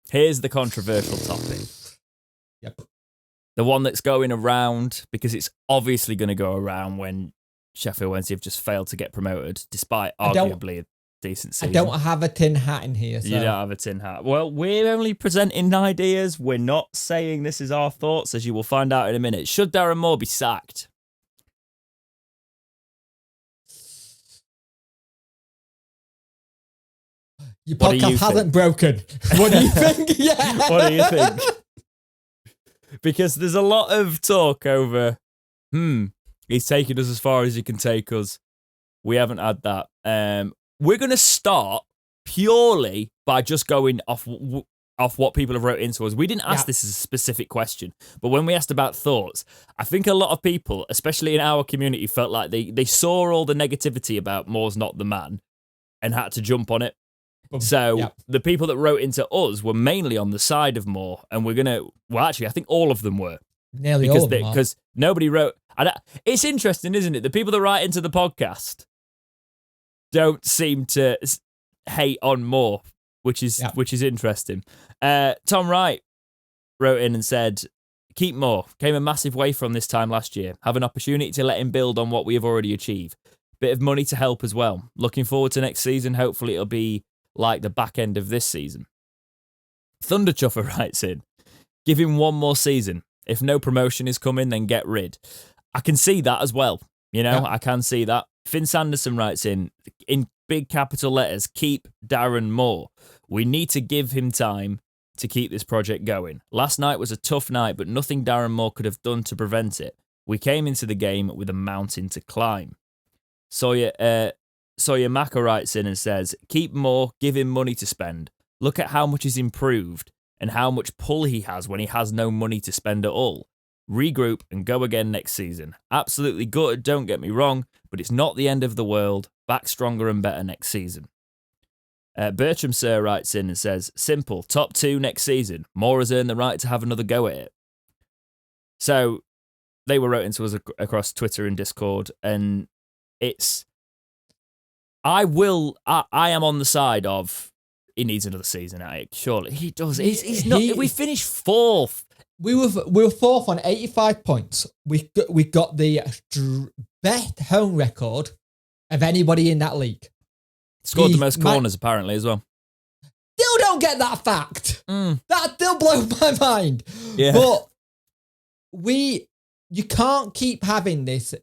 Here's the controversial topic. Yep. The one that's going around, because it's obviously going to go around when Sheffield Wednesday have just failed to get promoted, despite arguably a decent season. I don't have a tin hat in here. So. You don't have a tin hat. Well, we're only presenting ideas. We're not saying this is our thoughts, as you will find out in a minute. Should Darren Moore be sacked? Your podcast hasn't broken. What do you think? Yeah. What do you think? Because there's a lot of talk over, he's taken us as far as he can take us. We haven't had that. We're going to start purely by just going off what people have wrote into us. We didn't ask this as a specific question, but when we asked about thoughts, I think a lot of people, especially in our community, felt like they saw all the negativity about Moore's not the man and had to jump on it. So the people that wrote into us were mainly on the side of Moore, and we're going to... Well, actually, I think all of them were. Nearly all of them because nobody wrote... It's interesting, isn't it? The people that write into the podcast don't seem to hate on Moore, which is interesting. Tom Wright wrote in and said, keep Moore. Came a massive way from this time last year. Have an opportunity to let him build on what we have already achieved. Bit of money to help as well. Looking forward to next season. Hopefully it'll be like the back end of this season. Thunder Chuffer writes in, give him one more season. If no promotion is coming, then get rid. I can see that as well. I can see that. Finn Sanderson writes in big capital letters, keep Darren Moore. We need to give him time to keep this project going. Last night was a tough night, but nothing Darren Moore could have done to prevent it. We came into the game with a mountain to climb. Sawyer Maka writes in and says, keep Moore, give him money to spend. Look at how much he's improved and how much pull he has when he has no money to spend at all. Regroup and go again next season. Absolutely gutted, don't get me wrong, but it's not the end of the world. Back stronger and better next season. Bertram Sir writes in and says, simple, top 2 next season. Moore has earned the right to have another go at it. So they were writing to us across Twitter and Discord, and it's... I am on the side of he needs another season at it. Surely he does. He's not. We finished 4th. We were 4th on 85 points. We got the best home record of anybody in that league. Scored the most corners apparently as well. Still don't get that fact. That still blows my mind. Yeah. But you can't keep having this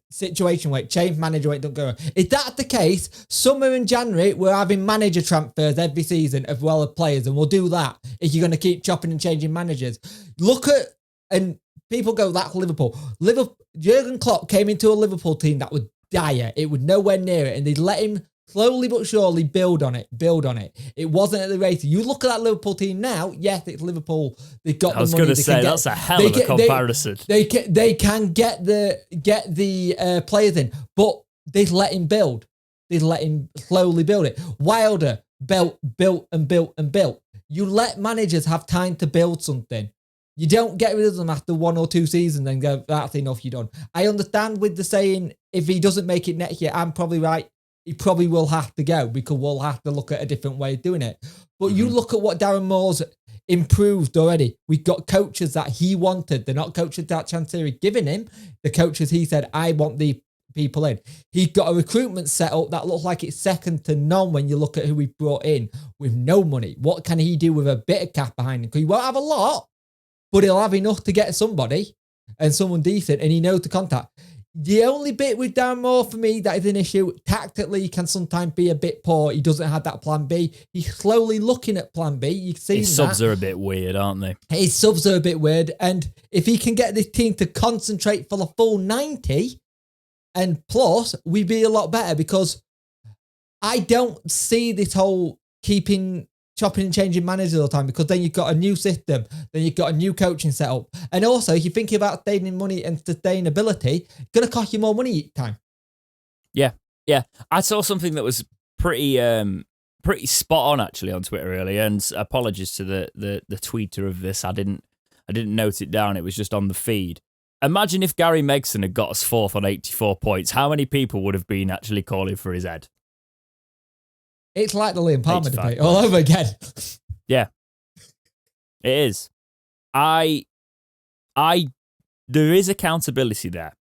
situation where change manager don't go. If that's the case, summer and January we're having manager transfers every season as well as players, and we'll do that if you're going to keep chopping and changing managers. Look at, and people go, that's Liverpool. Jurgen Klopp came into a Liverpool team that was dire. It was nowhere near it, and they let him slowly but surely build on it. It wasn't at the rate. You look at that Liverpool team now, yes, it's Liverpool. They've got the money. I was going to say, that's a hell of a comparison. They can get the players in, but they let him build. They let him slowly build it. Wilder built. You let managers have time to build something. You don't get rid of them after 1 or 2 seasons and go, that's enough, you're done. I understand with the saying, if he doesn't make it next year, I'm probably right. He probably will have to go because we'll have to look at a different way of doing it. But you look at what Darren Moore's improved already. We've got coaches that he wanted. They're not coaches that Chansiri giving him. The coaches he said, I want the people in. He got a recruitment set up that looks like it's second to none when you look at who he brought in with no money. What can he do with a bit of cash behind him? Because he won't have a lot, but he'll have enough to get somebody and someone decent, and he knows to contact. The only bit with Darren Moore for me that is an issue, tactically he can sometimes be a bit poor. He doesn't have that plan B. He's slowly looking at plan B. You've seen his subs are a bit weird, aren't they? His subs are a bit weird. And if he can get this team to concentrate for the full 90 and plus, we'd be a lot better, because I don't see this whole chopping and changing managers all the time, because then you've got a new system, then you've got a new coaching setup. And also, if you're thinking about saving money and sustainability, it's going to cost you more money each time. Yeah. I saw something that was pretty spot on actually on Twitter earlier, and apologies to the tweeter of this. I didn't note it down. It was just on the feed. Imagine if Gary Megson had got us 4th on 84 points. How many people would have been actually calling for his head? It's like the Liam Palmer debate all over again. Yeah. It is. There is accountability there.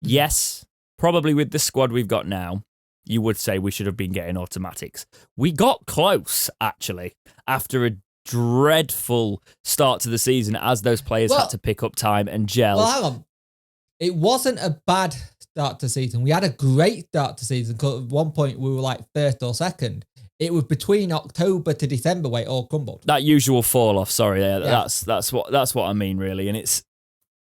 Yes, probably with the squad we've got now, you would say we should have been getting automatics. We got close, actually, after a dreadful start to the season as those players had to pick up time and gel. Well, hang on. It wasn't a bad start to season. We had a great start to season because at one point we were like first or second. It was between October to December where it all crumbled. That usual fall off, sorry, that's what I mean, really. And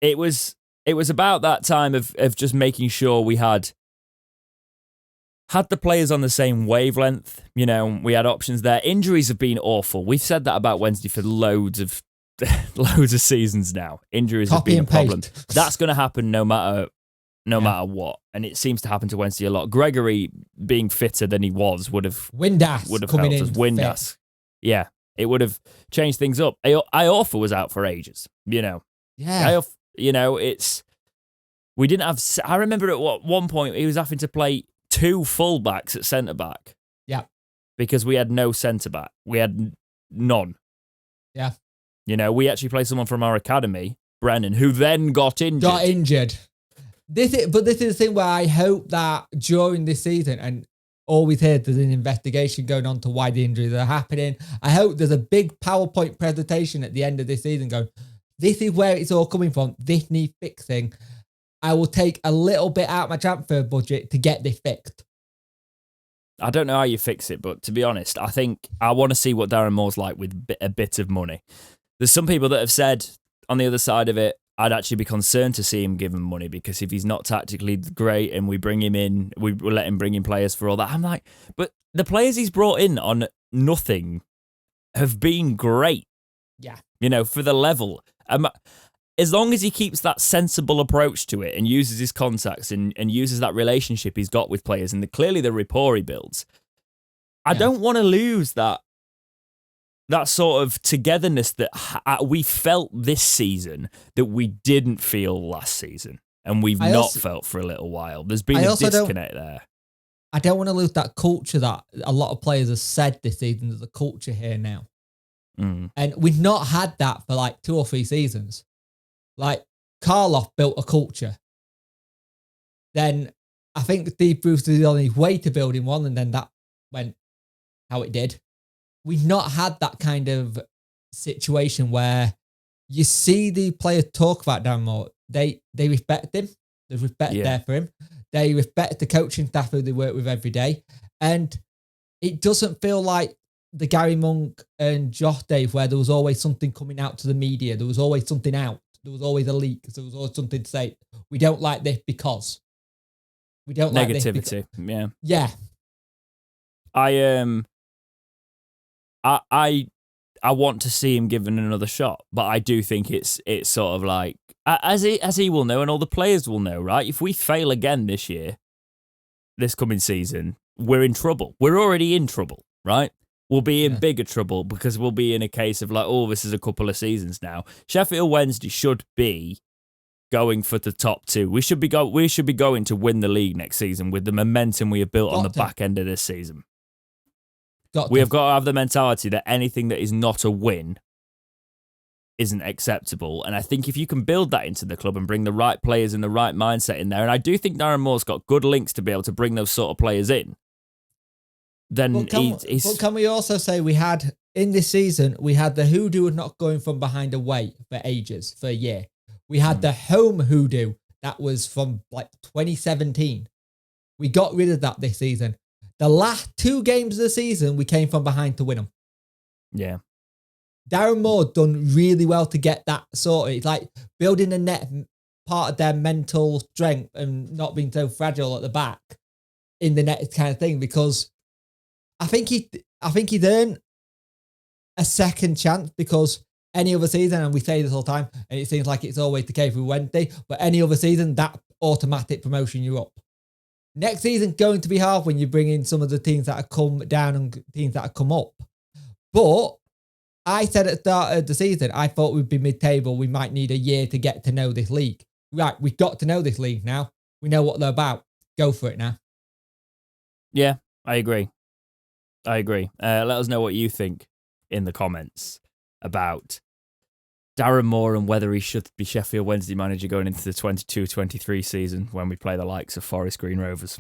it was about that time of just making sure we had the players on the same wavelength. We had options there. Injuries have been awful. We've said that about Wednesday for loads of seasons now. Injuries have been a problem. That's going to happen no matter what. And it seems to happen to Wednesday a lot. Gregory being fitter than he was would have helped us. Windass. Yeah, it would have changed things up. Iorfa was out for ages, Yeah. We didn't have... I remember at one point he was having to play 2 fullbacks at centre-back. Yeah. Because we had no centre-back. We had none. Yeah. We actually played someone from our academy, Brennan, who then got injured. This is the thing where I hope that during this season, and always heard there's an investigation going on to why the injuries are happening. I hope there's a big PowerPoint presentation at the end of this season going, this is where it's all coming from. This needs fixing. I will take a little bit out of my transfer budget to get this fixed. I don't know how you fix it, but to be honest, I think I want to see what Darren Moore's like with a bit of money. There's some people that have said on the other side of it, I'd actually be concerned to see him give him money because if he's not tactically great and we bring him in, we let him bring in players for all that. I'm like, but the players he's brought in on nothing have been great. Yeah. For the level. As long as he keeps that sensible approach to it and uses his contacts and uses that relationship he's got with players and clearly the rapport he builds, I don't want to lose that sort of togetherness that we felt this season that we didn't feel last season and we've not felt for a little while. There's been a disconnect there. I don't want to lose that culture that a lot of players have said this season. There's a culture here now. Mm. And we've not had that for like 2 or 3 seasons. Like, Karloff built a culture. Then I think Steve Bruce is on his way to building one, and then that went how it did. We've not had that kind of situation where you see the players talk about Darren Moore. They respect him. There's respect there for him. They respect the coaching staff who they work with every day. And it doesn't feel like the Gary Monk and Josh days where there was always something coming out to the media. There was always something out. There was always a leak. There was always something to say. We don't like this because. We don't like this because. Negativity. Yeah. I want to see him given another shot, but I do think it's sort of like as he will know and all the players will know, right? If we fail again this coming season, we're in trouble. We're already in trouble, right? We'll be in bigger trouble because we'll be in a case of like, oh, this is a couple of seasons now. Sheffield Wednesday should be going for the top 2. We should be going to win the league next season with the momentum we have built on the back end of this season. We have got to have the mentality that anything that is not a win isn't acceptable. And I think if you can build that into the club and bring the right players and the right mindset in there, and I do think Darren Moore's got good links to be able to bring those sort of players in, then he's... But can we also say we had, in this season, we had the hoodoo of not going from behind away for ages, for a year. We had the home hoodoo that was from like 2017. We got rid of that this season. The last 2 games of the season, we came from behind to win them. Yeah. Darren Moore done really well to get that sorted. It's like building a net part of their mental strength and not being so fragile at the back in the net kind of thing, because I think he'd earned a second chance, because any other season, and we say this all the time, and it seems like it's always the case with Wednesday, but any other season, that automatic promotion, you're up. Next season going to be hard when you bring in some of the teams that have come down and teams that have come up. But I said at the start of the season, I thought we'd be mid-table. We might need a year to get to know this league. Right, we've got to know this league now. We know what they're about. Go for it now. Yeah, I agree. Let us know what you think in the comments. about Darren Moore and whether he should be Sheffield Wednesday manager going into the 22-23 season when we play the likes of Forest Green Rovers.